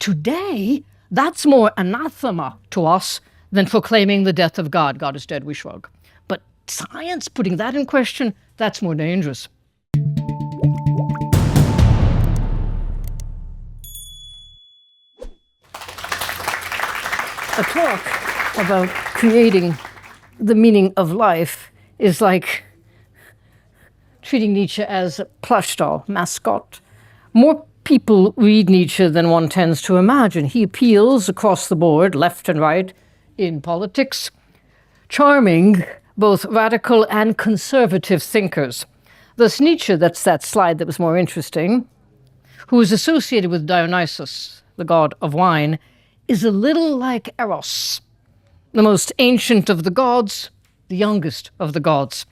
today, that's more anathema to us than proclaiming the death of God. God is dead, we shrug. But science, putting that in question, that's more dangerous. A talk about creating the meaning of life is like treating Nietzsche as a plush doll, mascot. More people read Nietzsche than one tends to imagine. He appeals across the board, left and right, in politics, charming both radical and conservative thinkers. Thus Nietzsche, that's that slide that was more interesting, who is associated with Dionysus, the god of wine, is a little like Eros, the most ancient of the gods, the youngest of the gods.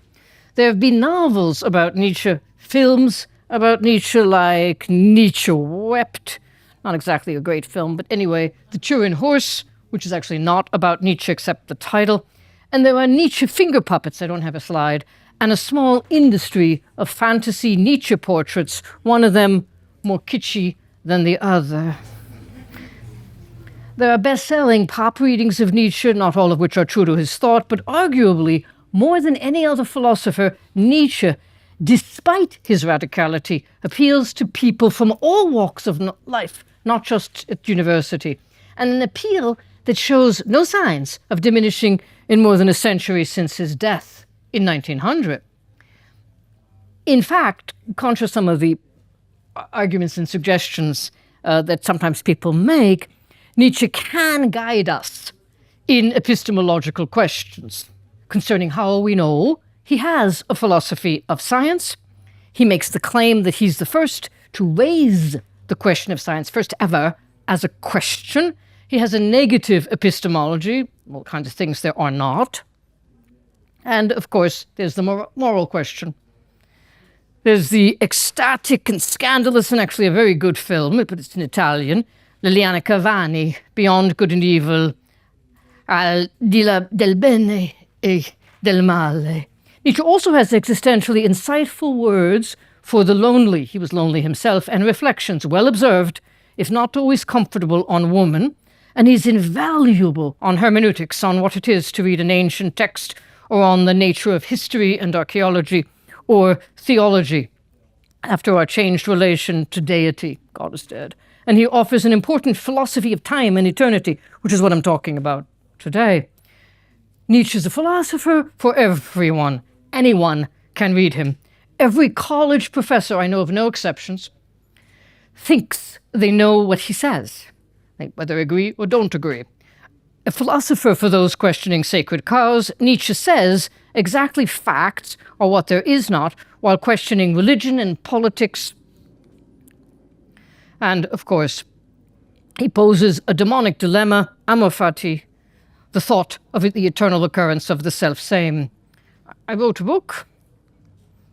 There have been novels about Nietzsche, films about Nietzsche like Nietzsche Wept, not exactly a great film, but anyway, The Turin Horse, which is actually not about Nietzsche except the title, and there are Nietzsche finger puppets, I don't have a slide, and a small industry of fantasy Nietzsche portraits, one of them more kitschy than the other. There are best-selling pop readings of Nietzsche, not all of which are true to his thought, but arguably, more than any other philosopher, Nietzsche, despite his radicality, appeals to people from all walks of life, not just at university, and an appeal that shows no signs of diminishing in more than a century since his death in 1900. In fact, contrary to some of the arguments and suggestions that sometimes people make, Nietzsche can guide us in epistemological questions concerning how we know. He has a philosophy of science. He makes the claim that he's the first to raise the question of science, first ever, as a question. He has a negative epistemology, all kinds of things there are not. And, of course, there's the moral question. There's the ecstatic and scandalous and actually a very good film, but it's in Italian, Liliana Cavani, Beyond Good and Evil, Al di là del bene e del male. Nietzsche also has existentially insightful words for the lonely, he was lonely himself, and reflections, well observed, if not always comfortable, on woman, and he's invaluable on hermeneutics, on what it is to read an ancient text, or on the nature of history and archaeology, or theology, after our changed relation to deity. God is dead. And he offers an important philosophy of time and eternity, which is what I'm talking about today. Nietzsche is a philosopher for everyone. Anyone can read him. Every college professor, I know of no exceptions, thinks they know what he says, whether agree or don't agree. A philosopher for those questioning sacred cows, Nietzsche says exactly facts or what there is not, while questioning religion and politics. And, of course, he poses a demonic dilemma, amor fati, the thought of the eternal occurrence of the self-same. I wrote a book,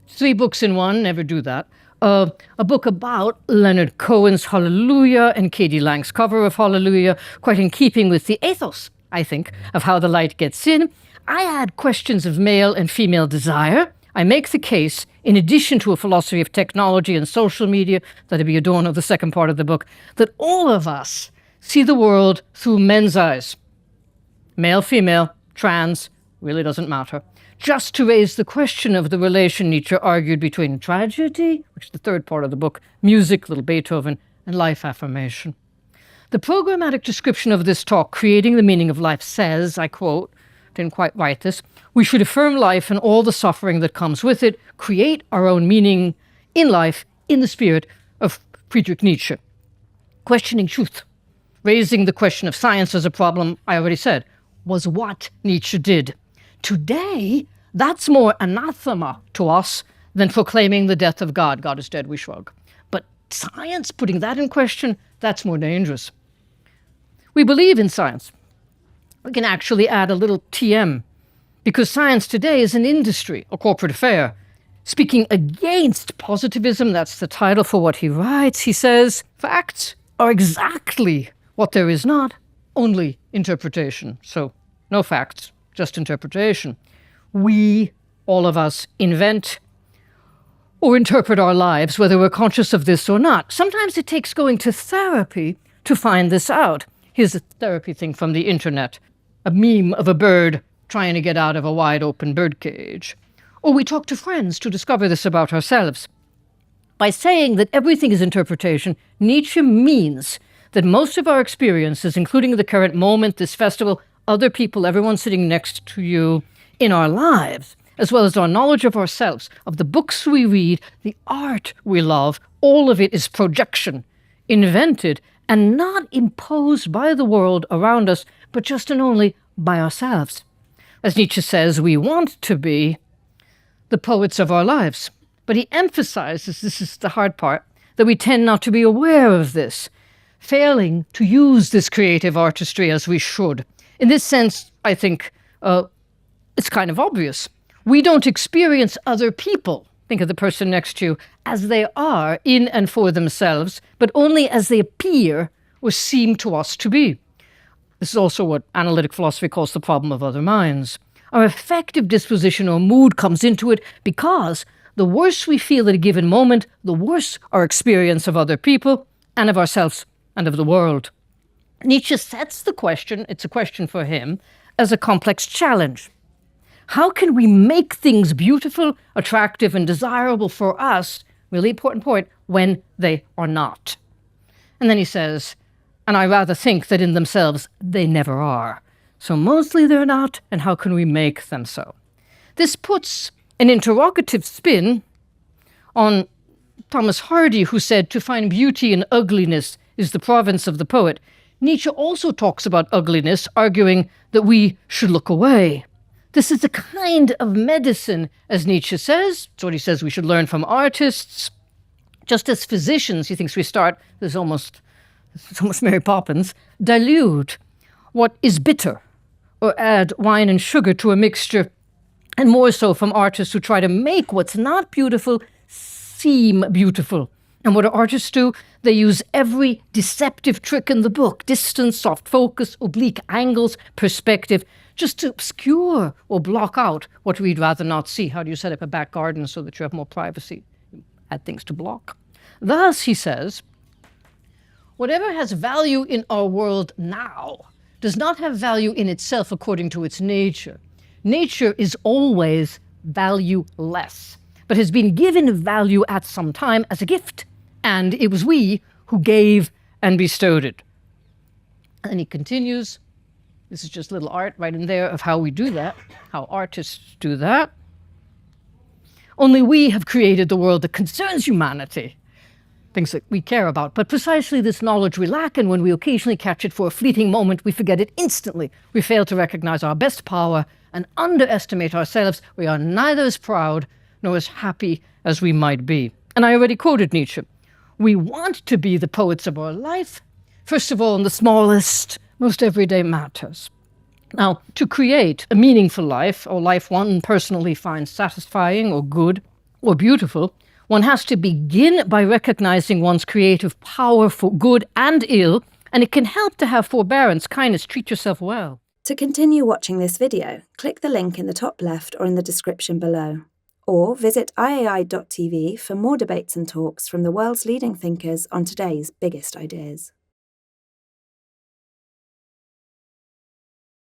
3 books in one, never do that, a book about Leonard Cohen's Hallelujah and Katie Lang's cover of Hallelujah, quite in keeping with the ethos, I think, of how the light gets in. I add questions of male and female desire. I make the case, in addition to a philosophy of technology and social media, that'd be adorned of the second part of the book, that all of us see the world through men's eyes. Male, female, trans, really doesn't matter. Just to raise the question of the relation Nietzsche argued between tragedy, which is the third part of the book, music, little Beethoven, and life affirmation. The programmatic description of this talk, Creating the Meaning of Life, says, I quote, didn't quite write this, we should affirm life and all the suffering that comes with it, create our own meaning in life in the spirit of Friedrich Nietzsche. Questioning truth, raising the question of science as a problem, I already said, was what Nietzsche did. Today, that's more anathema to us than proclaiming the death of God. God is dead, we shrug. But science, putting that in question, that's more dangerous. We believe in science. We can actually add a little TM, because science today is an industry, a corporate affair. Speaking against positivism, that's the title for what he writes, he says, facts are exactly what there is not, only interpretation. So, no facts, just interpretation. We, all of us, invent or interpret our lives, whether we're conscious of this or not. Sometimes it takes going to therapy to find this out. Here's a therapy thing from the internet, a meme of a bird trying to get out of a wide-open birdcage. Or we talk to friends to discover this about ourselves. By saying that everything is interpretation, Nietzsche means that most of our experiences, including the current moment, this festival, other people, everyone sitting next to you in our lives, as well as our knowledge of ourselves, of the books we read, the art we love, all of it is projection, invented and not imposed by the world around us, but just and only by ourselves. As Nietzsche says, we want to be the poets of our lives. But he emphasizes, this is the hard part, that we tend not to be aware of this, failing to use this creative artistry as we should. In this sense, I think it's kind of obvious. We don't experience other people, think of the person next to you, as they are in and for themselves, but only as they appear or seem to us to be. This is also what analytic philosophy calls the problem of other minds. Our affective disposition or mood comes into it because the worse we feel at a given moment, the worse our experience of other people and of ourselves and of the world. Nietzsche sets the question, it's a question for him, as a complex challenge. How can we make things beautiful, attractive, and desirable for us, really important point, when they are not? And then he says, and I rather think that in themselves they never are. So mostly they're not, and how can we make them so? This puts an interrogative spin on Thomas Hardy, who said to find beauty in ugliness is the province of the poet. Nietzsche also talks about ugliness, arguing that we should look away. This is a kind of medicine, as Nietzsche says. It's what he says we should learn from artists. Just as physicians, he thinks we start, it's almost Mary Poppins, dilute what is bitter or add wine and sugar to a mixture, and more so from artists who try to make what's not beautiful seem beautiful. And what do artists do? They use every deceptive trick in the book, distance, soft focus, oblique angles, perspective, just to obscure or block out what we'd rather not see. How do you set up a back garden so that you have more privacy? Add things to block. Thus, he says, whatever has value in our world now does not have value in itself according to its nature. Nature is always valueless, but has been given value at some time as a gift, and it was we who gave and bestowed it. And he continues, this is just little art right in there of how we do that, how artists do that. Only we have created the world that concerns humanity, things that we care about. But precisely this knowledge we lack, and when we occasionally catch it for a fleeting moment, we forget it instantly. We fail to recognize our best power and underestimate ourselves. We are neither as proud nor as happy as we might be. And I already quoted Nietzsche. We want to be the poets of our life, first of all in the smallest, most everyday matters. Now, to create a meaningful life, or life one personally finds satisfying or good or beautiful, one has to begin by recognizing one's creative power for good and ill, and it can help to have forbearance, kindness, treat yourself well. To continue watching this video, click the link in the top left or in the description below. Or visit iai.tv for more debates and talks from the world's leading thinkers on today's biggest ideas.